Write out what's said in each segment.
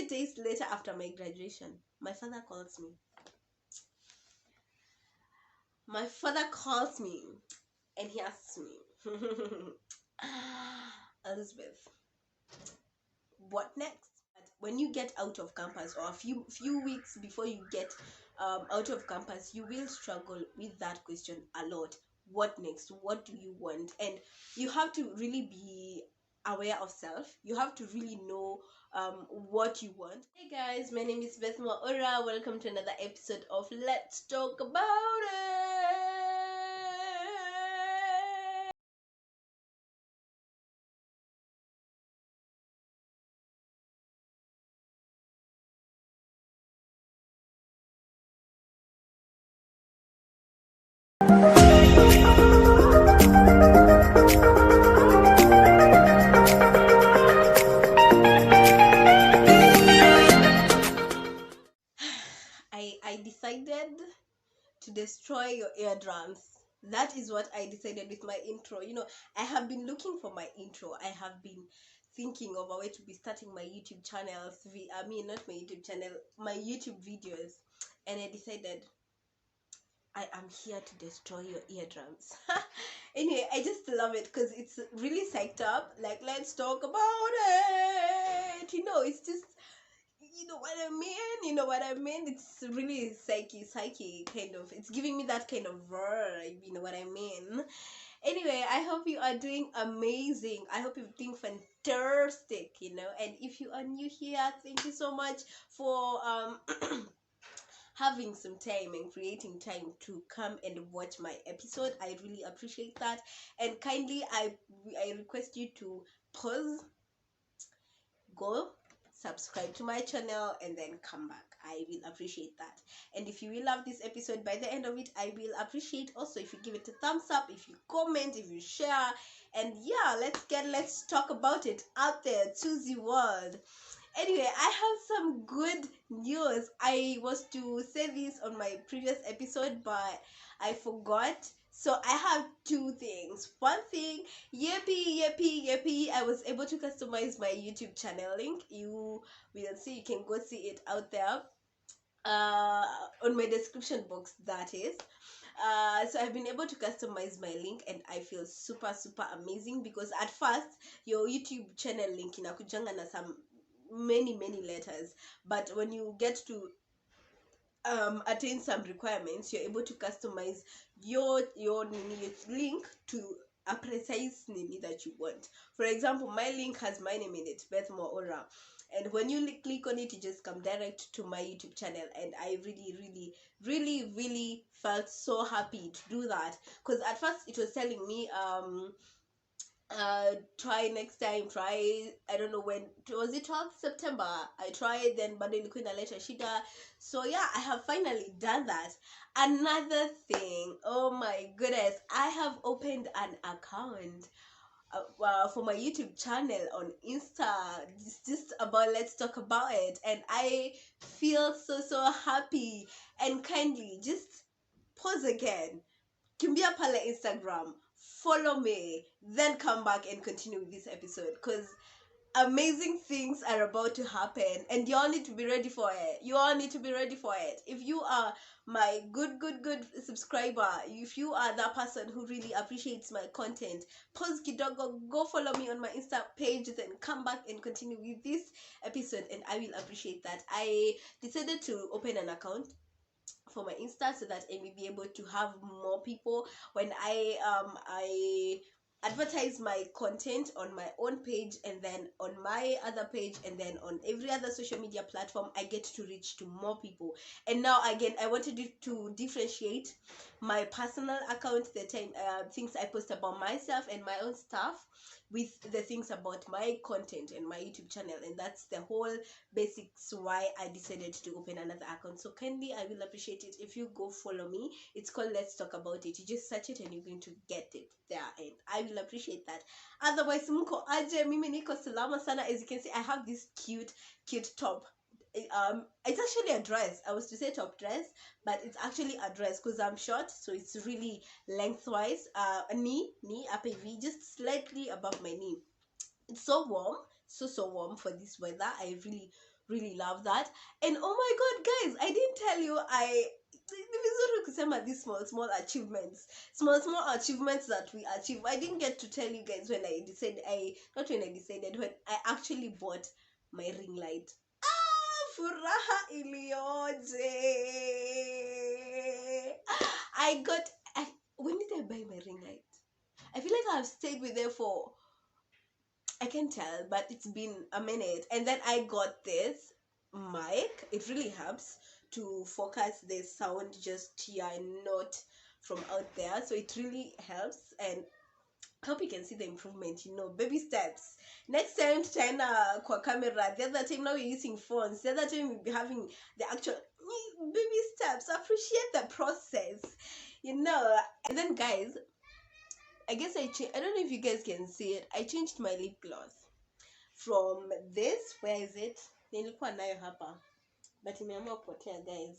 few days later after my graduation, my father calls me. My father calls me and he asks me, Elizabeth, what next? But when you get out of campus, or a few weeks before you get out of campus, you will struggle with that question a lot. What next? What do you want? And you have to really be aware of self. You have to really know what you want. Hey guys, my name is Beth Maura. Welcome to another episode of Let's Talk About It. I decided to destroy your eardrums. That is what I decided with my intro. I have been looking for my intro. I have been thinking of a way to be starting my YouTube channels. I mean, not my YouTube channel, my YouTube videos. And I decided I am here to destroy your eardrums. Anyway, I just love it because it's really psyched up. Like, let's talk about it. It's just, you know what I mean? It's really psyche kind of. It's giving me that kind of vibe, you know what I mean? Anyway, I hope you are doing amazing. I hope you're doing fantastic, And if you are new here, thank you so much for having some time and creating time to come and watch my episode. I really appreciate that. And kindly I request you to pause, go subscribe to my channel, and then come back. I will appreciate that. And if you will love this episode, by the end of it, I will appreciate also if you give it a thumbs up, if you comment, if you share. And yeah, let's talk about it out there to the world. Anyway, I have some good news. I was to say this on my previous episode, but I forgot. So I have two things. One thing, yippee, I was able to customize my YouTube channel link. You will see, you can go see it out there on my description box, that is. So I've been able to customize my link, and I feel super amazing, because at first your YouTube channel link inakujanga na some many letters, but when you get to attain some requirements, you're able to customize your link to a precise nini that you want. For example, my link has my name in it, Beth Moora, and when you click on it, you just come direct to my YouTube channel. And I really felt so happy to do that, because at first it was telling me try next time, I don't know when, was it 12th September I tried, then bado ilikuwa inaleta shida. So yeah, I have finally done that. Another thing, oh my goodness, I have opened an account for my YouTube channel on Insta. It's just about Let's Talk About It, and I feel so happy. And kindly just pause again, kimbia pale Instagram, follow me, then come back and continue with this episode, because amazing things are about to happen, and you all need to be ready for it. If you are my good subscriber, if you are that person who really appreciates my content, pause kidogo, go follow me on my Insta page, then come back and continue with this episode, and I will appreciate that. I decided to open an account for my Insta so that I may be able to have more people when I advertise my content on my own page, and then on my other page, and then on every other social media platform. I get to reach to more people. And now again, I wanted to differentiate my personal account, the things I post about myself and my own stuff, with the things about my content and my YouTube channel. And that's the whole basics why I decided to open another account. So kindly, I will appreciate it if you go follow me. It's called Let's Talk About It. You just search it and you're going to get it there, and I will appreciate that. Otherwise, mko aje, mimi niko salama sana. As you can see, I have this cute top. It's actually a dress. I was to say top dress, but it's actually a dress because I'm short, so it's really lengthwise. Knee up a V, just slightly above my knee. It's so warm, so warm for this weather. I really really love that. And oh my god, guys, I didn't tell you, I vizuri kusema these small achievements that we achieve. I didn't get to tell you guys when I decided, when I actually bought my ring light. Furaha ilioje. When did I buy my ring light? I feel like I've stayed with it for, I can tell, but it's been a minute. And then I got this mic. It really helps to focus the sound just here and not from out there. So it really helps. And I hope you can see the improvement, baby steps. Next time, China kwa camera. The other time, now we're using phones. The other time, we'll be having the actual baby steps. Appreciate the process, And then, guys, I guess I don't know if you guys can see it. I changed my lip gloss from this. Where is it? Nilikuwa nayo hapa, but imeamua kupotea, guys.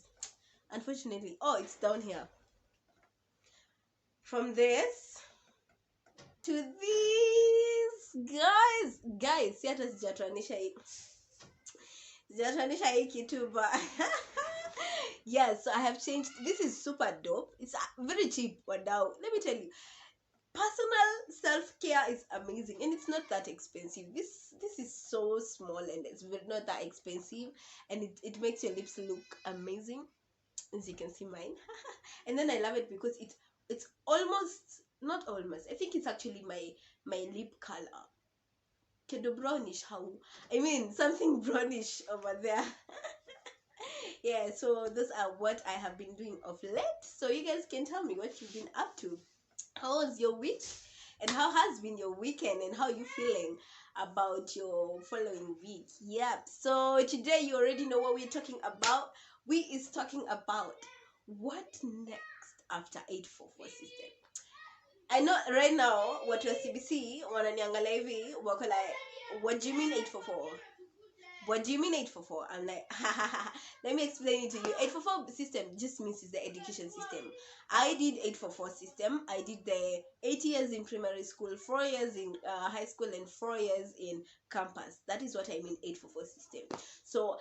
Unfortunately, it's down here. From this to this, guys, si hata sijatoanisha hii kitu, but yes, so I have changed. This is super dope. It's very cheap, but now let me tell you, personal self-care is amazing, and it's not that expensive. This is so small, and it's not that expensive, and it makes your lips look amazing, as you can see mine. And then I love it because it's almost, not almost, I think it's actually my lip color, kedo brownish, something brownish over there. Yeah, so those are what I have been doing of late. So you guys can tell me what you've been up to. How was your week, and how has been your weekend, and how you feeling about your following week? Yep. So today you already know what we're talking about. We is talking about what next after 844 system. I know right now what your CBC wananiangalia hivi wako like, what do you mean 844? What do you mean 844? I'm like, let me explain it to you. 844 system just means it's the education system. I did 844 system. I did the 8 years in primary school, 4 years in high school, and 4 years in campus. That is what I mean 844 system. So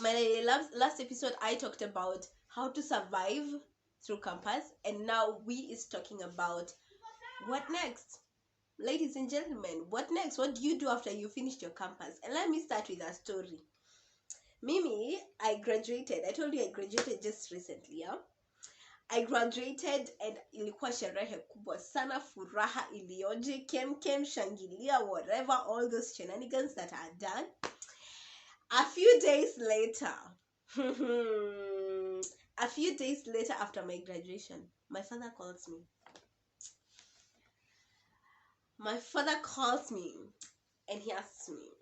my last episode, I talked about how to survive through campus, and now we is talking about what next. Ladies and gentlemen, what next? What do you do after you finished your campus? And let me start with a story. Mimi, I graduated. I told you I graduated just recently, yeah? I graduated, and ilikuwa sherehe kubwa sana, furaha ilioje, kem shangilia, whatever, all those shenanigans that are done. A few days later, after my graduation, my father calls me. My father calls me and he asks me,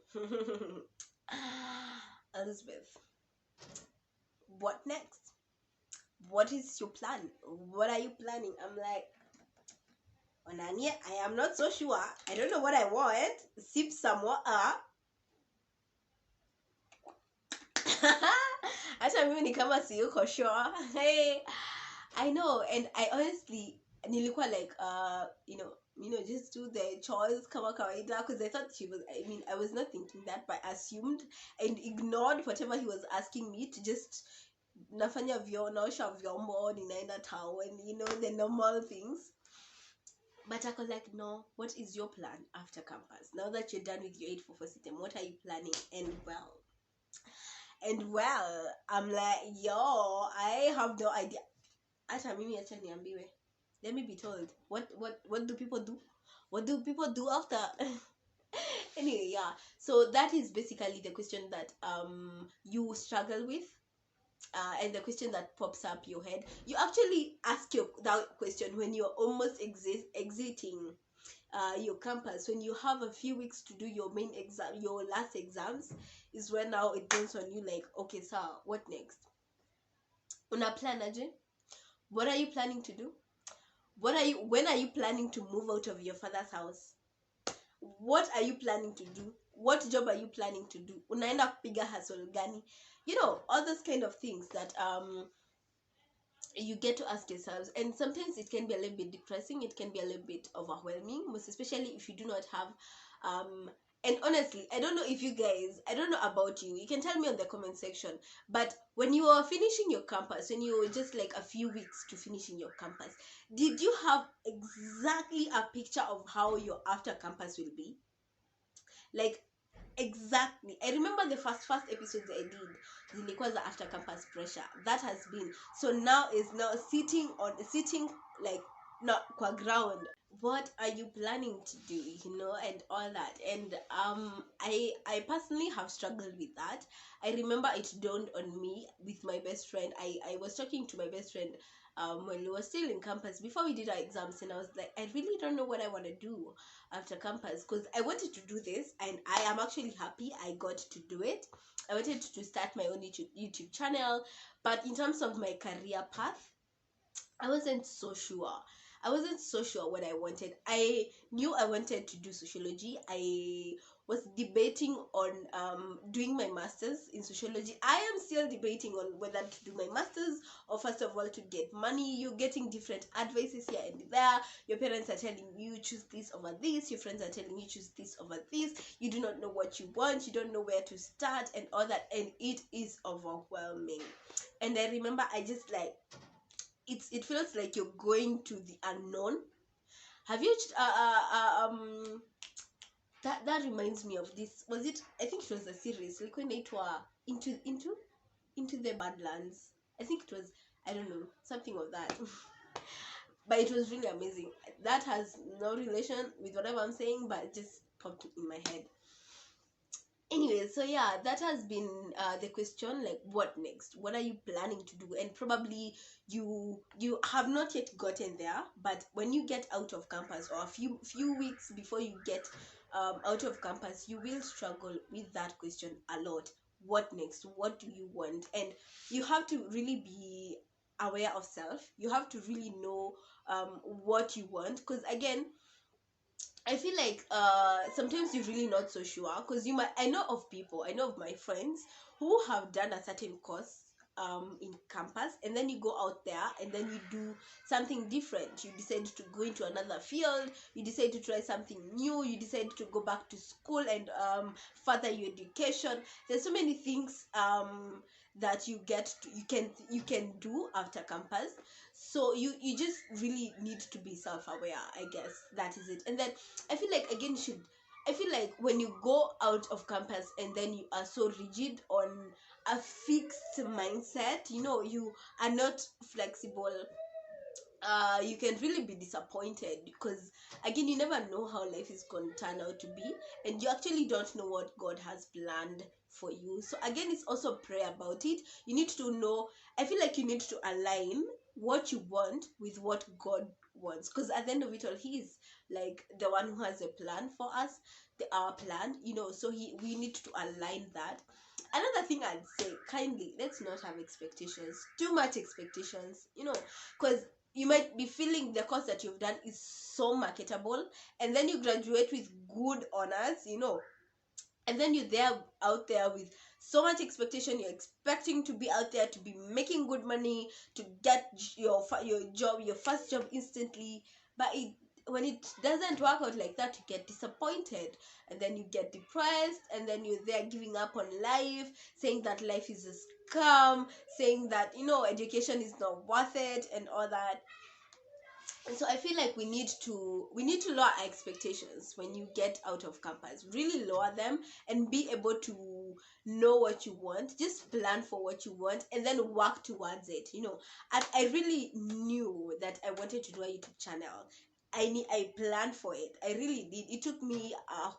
Elizabeth, what next? What is your plan? What are you planning? I'm like, Onania, I am not so sure. I don't know what I want. Sip some water. Hata mimi ni kama siyuko sure. Hey, I know, and I honestly nilikuwa like just do the chores kama kawaida, because I thought I was not thinking that, but I assumed and ignored whatever he was asking me to just nafanya naosha vyombo, ninaenda town, the normal things. But I was like, no, what is your plan after campus? Now that you're done with your 844 system, what are you planning? And well, I'm like, yo, I have no idea. Acha mimi acha niambiwe. Let me be told. What do people do? What do people do after? Anyway, yeah. So that is basically the question that you struggle with. And the question that pops up your head. You actually ask that question when you're almost exiting your campus, when you have a few weeks to do your main exam, your last exams, is when now it turns on you like, okay, sir, what next? Una plan aje? What are you planning to do? When are you planning to move out of your father's house? What are you planning to do? What job are you planning to do? Unaenda kupiga hustle gani? All those kind of things that you get to ask yourselves, and sometimes it can be a little bit depressing, it can be a little bit overwhelming, most especially if you do not have And honestly, I don't know if you guys, I don't know about you, you can tell me on the comment section, but when you were finishing your campus, when you were just like a few weeks to finishing your campus, did you have exactly a picture of how your after campus will be? Like, exactly. I remember the first episodes I did zilikuwa za after campus pressure. That has been, so now is now sitting like not kwa ground. What are you planning to do, and all that. And I personally have struggled with that. I remember it dawned on me with my best friend. I was talking to my best friend when we were still in campus before we did our exams, and I was like, I really don't know what I want to do after campus, because I wanted to do this and I am actually happy I got to do it. I wanted to start my own YouTube channel, but in terms of my career path, I wasn't so sure. I wasn't so sure what I wanted. I knew I wanted to do sociology. I was debating on doing my masters in sociology. I am still debating on whether to do my masters or first of all to get money. You're getting different advices here and there. Your parents are telling you choose this over this. Your friends are telling you choose this over this. You do not know what you want. You don't know where to start and all that, and it is overwhelming. And I remember I just like, it feels like you're going to the unknown. Have you that reminds me of this, was it, I think it was a series like when it were into the Badlands. I think it was, I don't know, something of that. But it was really amazing. That has no relation with whatever I'm saying, but it just popped in my head. Anyway, so yeah, that has been the question, like what next, what are you planning to do? And probably you have not yet gotten there, but when you get out of campus, or a few weeks before you get out of campus, you will struggle with that question a lot. What next? What do you want? And you have to really be aware of self. You have to really know what you want, because again, I feel like sometimes you're really not so sure, because I know of people, I know of my friends who have done a certain course in campus, and then you go out there and then you do something different. You decide to go into another field, you decide to try something new, you decide to go back to school and further your education. There's so many things that you can do after campus. So you just really need to be self-aware, I guess. That is it. And then I feel like, again, I feel like when you go out of campus and then you are so rigid on a fixed mindset, you are not flexible, you can really be disappointed, because again, you never know how life is going to turn out to be, and you actually don't know what God has planned for you. So again, it's also prayer about it. You need to know, I feel like you need to align what you want with what God wants, because at the end of it all, he is like the one who has a plan for us, our plan, so we need to align that. Another thing I'd say, kindly, let's not have expectations, too much expectations, because you might be feeling the course that you've done is so marketable, and then you graduate with good honors, and then you're there out there with so much expectation. You're expecting to be out there to be making good money, to get your job, your first job instantly. But when it doesn't work out like that, you get disappointed, and then you get depressed, and then you're there giving up on life, saying that life is a scam, saying that education is not worth it and all that. And so I feel like we need to lower our expectations when you get out of campus. Really lower them and be able to know what you want. Just plan for what you want and then work towards it. And I really knew that I wanted to do a YouTube channel. I planned for it. I really did. It took me a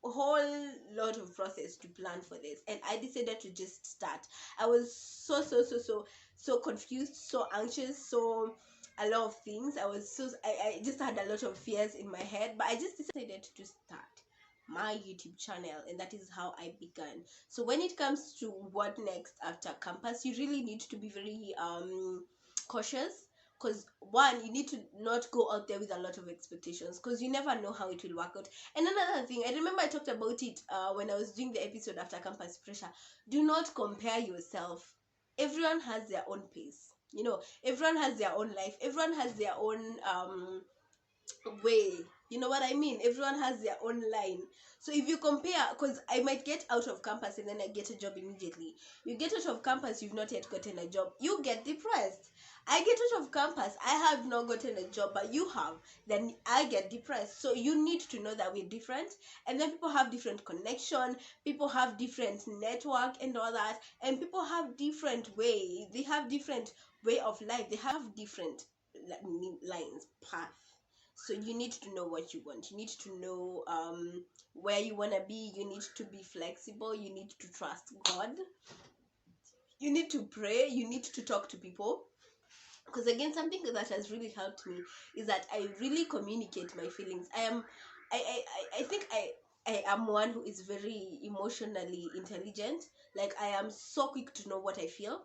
whole lot of process to plan for this, and I decided to just start. I was so confused, so anxious, so a lot of things. I just had a lot of fears in my head, but I just decided to start my YouTube channel, and that is how I began. So when it comes to what next after campus, you really need to be very cautious, because one, you need to not go out there with a lot of expectations, because you never know how it will work out. And another thing, I remember I talked about it when I was doing the episode after campus pressure. Do not compare yourself. Everyone has their own pace, everyone has their own life, everyone has their own way You know what I mean? Everyone has their own line. So if you compare, because I might get out of campus and then I get a job immediately. You get out of campus, you've not yet gotten a job, you get depressed. I get out of campus, I have not gotten a job, but you have, then I get depressed. So you need to know that we're different, and then people have different connection, people have different network and all that, and people have different way. They have different way of life. They have different lines, path. So you need to know what you want. You need to know where you want to be. You need to be flexible. You need to trust God. You need to pray. You need to talk to people. Because again, something that has really helped me is that I really communicate my feelings. I think I am one who is very emotionally intelligent. Like, I am so quick to know what I feel,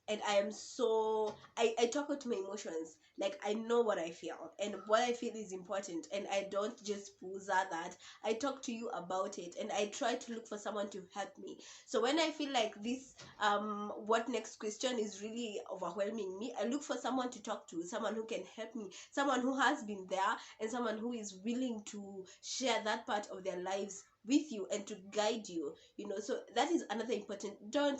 and I am so I talk out my emotions. Like, I know what I feel, and what I feel is important, and I don't just pooza that. I talk to you about it, and I try to look for someone to help me. So when I feel like this what next question is really overwhelming me, I look for someone to talk to, someone who can help me, someone who has been there, and someone who is willing to share that part of their lives with you and to guide you. So that is another important. Don't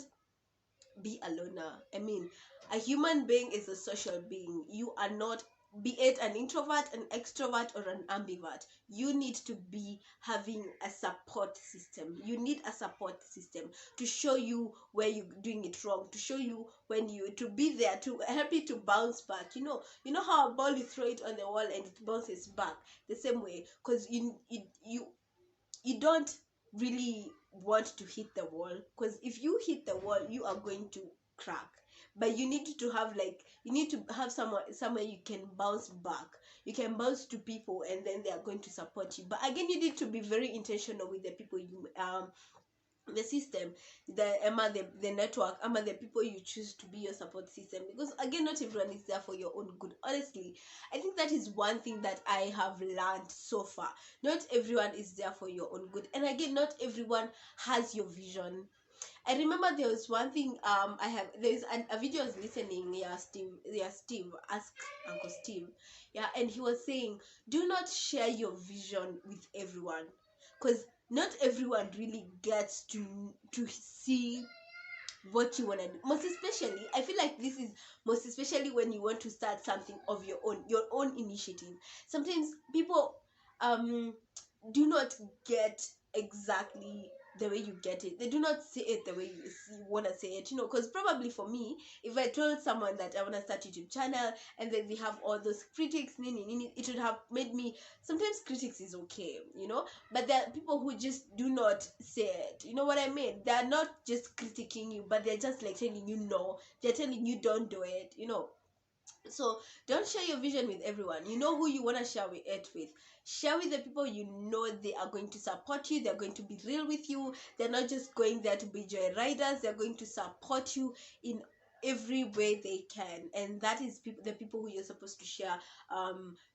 be a loner. I mean, a human being is a social being. You are not, be it an introvert, an extrovert, or an ambivert. You need to be having a support system. You need a support system to show you where you're doing it wrong, to show you when you, to be there, to help you to bounce back. You know how a ball, you throw it on the wall and it bounces back the same way, because you don't really want to hit the wall, because if you hit the wall, you are going to crack. But you need to have, like, you need to have somewhere you can bounce back. You can bounce to people, and then they are going to support you. But again, you need to be very intentional with the people you the system, the network, the people you choose to be your support system. Because again, not everyone is there for your own good. Honestly, I think that is one thing that I have learned so far. Not everyone is there for your own good, and again, not everyone has your vision. I remember there was one thing, there's a video I was listening. Steve, ask Uncle Steve. Yeah, and he was saying, do not share your vision with everyone, because not everyone really gets to see what you want to do. Most especially, I feel like this is most especially when you want to start something of your own initiative. Sometimes people do not get exactly the way you get it. They do not say it the way you want to say it, because probably for me, if I told someone that I want to start YouTube channel, and then they have all those critics, it would have made me. Sometimes critics is okay, but there are people who just do not say it. You know what I mean? They are not just critiquing you, but they're just like telling you no. They're telling you don't do it. So don't share your vision with everyone. You know who you want to share it with. Share with the people you know they are going to support you. They're going to be real with you. They're not just going there to be joyriders. They're going to support you in every way they can, and that is the people who you're supposed to share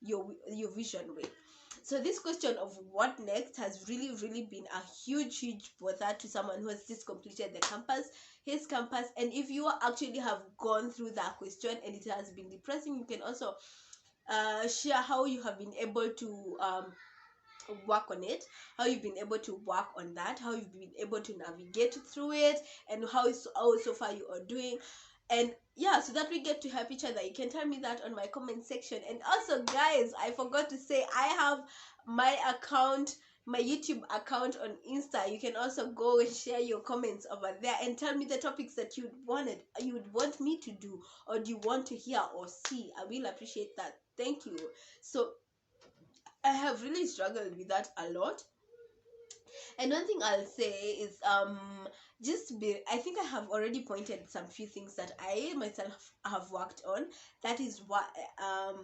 your vision with. So this question of what next has really, really been a huge bother to someone who has just completed his campus. And if you actually have gone through that question and it has been depressing, you can also share how you have been able to work on it, how you've been able to work on that, how you've been able to navigate through it, and how so far you are doing. And yeah, so that we get to help each other. You can tell me that on my comment section. And also, guys, I forgot to say, I have my YouTube account on Insta. You can also go and share your comments over there and tell me the topics that you would want me to do, or do you want to hear or see. I will appreciate that. Thank you. So I have really struggled with that a lot. And one thing I'll say is I think I have already pointed some few things that I myself have worked on. That is what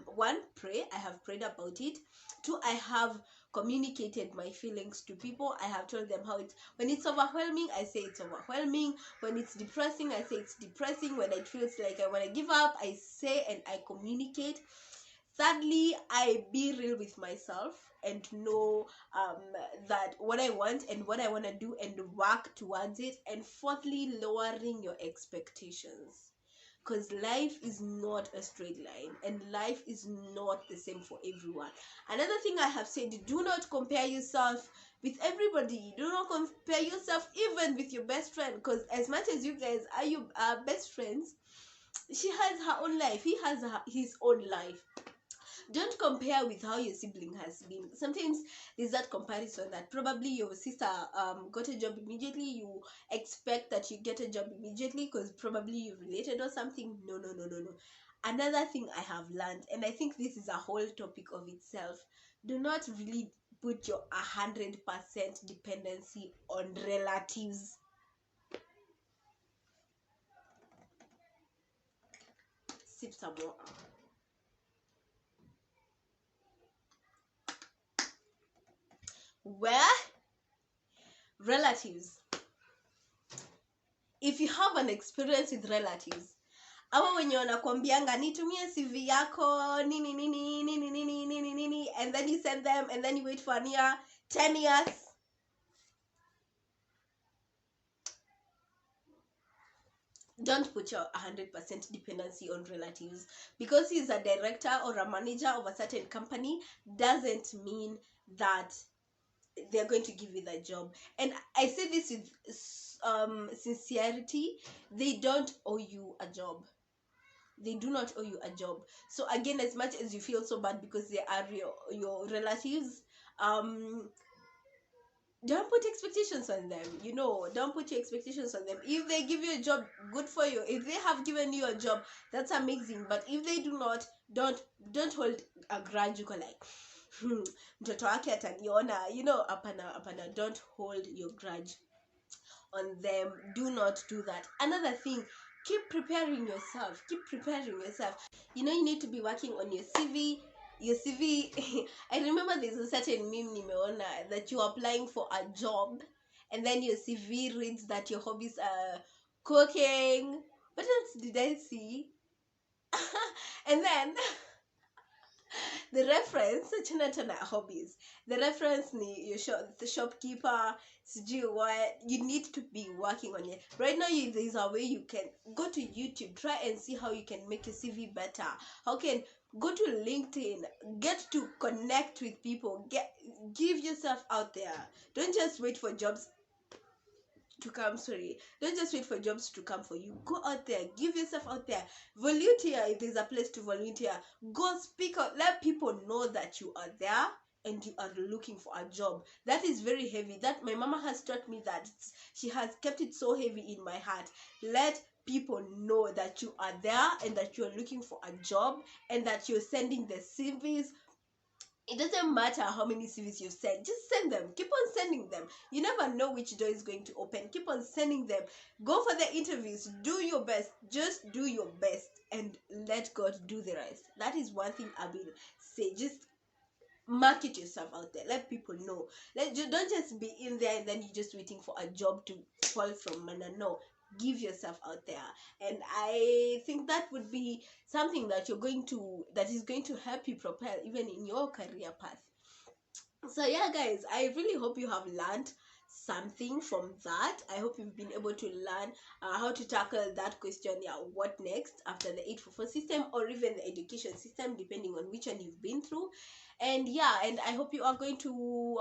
one, pray. I have prayed about it. Two, I have communicated my feelings to people. I have told them how when it's overwhelming, I say it's overwhelming. When it's depressing, I say it's depressing. When it feels like I want to give up, I say and I communicate. Thirdly, I be real with myself and know that what I want and what I want to do and work towards it. And fourthly, lowering your expectations. because life is not a straight line and life is not the same for everyone. Another thing I have said, do not compare yourself with everybody. Do not compare yourself even with your best friend, because as much as you guys are your best friends, she has her own life, he has his own life. Don't compare with how your sibling has been. Sometimes there's that comparison that probably your sister got a job immediately, you expect that you get a job immediately because probably you related or something. No. Another thing I have learned, and I think this is a whole topic of itself, do not really put your 100% dependency on relatives. Sip some water. Where relatives, if you have an experience with relatives, awa wenye wanakwambianga nitumie CV yako nini nini nini nini nini nini, and then you send them and then you wait for a year, 10 years. Don't put your 100% dependency on relatives. Because he's a director or a manager of a certain company doesn't mean that they're going to give you the job. And I say this with sincerity. They don't owe you a job. They do not owe you a job. So again, as much as you feel so bad because they are your relatives, don't put expectations on them. Don't put your expectations on them. If they give you a job, good for you. If they have given you a job, that's amazing. But if they do not, don't hold a grudge. You go like, mtoto wake ataniona, apana. Don't hold your grudge on them. Do not do that. Another thing, keep preparing yourself. You need to be working on your CV. I remember there's a certain meme nimeona that you're applying for a job and then your CV reads that your hobbies are cooking. What else did I see? And then the reference, achana hobbies, the reference ni the shopkeeper, what you need to be working on it right now. There's a way you can go to YouTube, try and see how you can make your CV better. How can go to LinkedIn, get to connect with people, give yourself out there. Don't just wait for jobs to come. Don't just wait for jobs to come for you. Go out there, give yourself out there, volunteer. If there's a place to volunteer, go speak out, let people know that you are there and you are looking for a job. That is very heavy. That my mama has taught me, that she has kept it so heavy in my heart. Let people know that you are there and that you are looking for a job and that you're sending the CVs. It doesn't matter how many CVs you send, just send them. Keep on sending them. You never know which door is going to open. Keep on sending them. Go for the interviews. Do your best. Just do your best and let God do the rest. That is one thing I will say. Just market yourself out there. Let people know. Don't just be in there and then you're just waiting for a job to fall from manna. No. Give yourself out there, and I think that would be something that is going to help you propel even in your career path. So yeah, guys, I really hope you have learned something from that. I hope you've been able to learn how to tackle that question, what next after the 844 system or even the education system, depending on which one you've been through. And I hope you are going to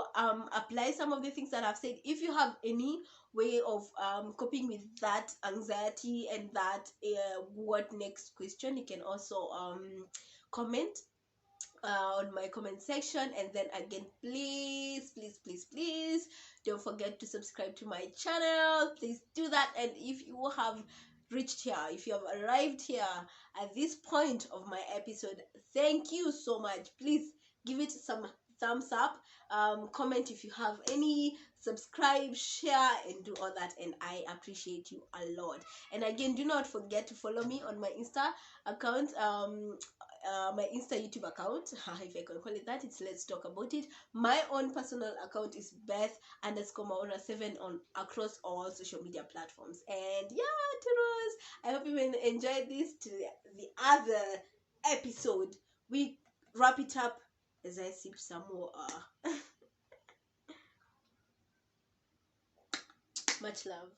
apply some of the things that I've said. If you have any way of coping with that anxiety and that what next question, you can also comment on my comment section. And then again, please don't forget to subscribe to my channel. Please do that. And if you have reached here, if you have arrived here at this point of my episode, thank you so much. Please give it some thumbs up, comment if you have any, subscribe, share, and do all that, and I appreciate you a lot. And again, do not forget to follow me on my Insta account, my Insta YouTube account, if I can call it that. It's Let's Talk About It. My own personal account is Beth_Maura7 on across all social media platforms. And Turos, I hope you enjoyed this to the other episode. We wrap it up as I sip some more. Much love.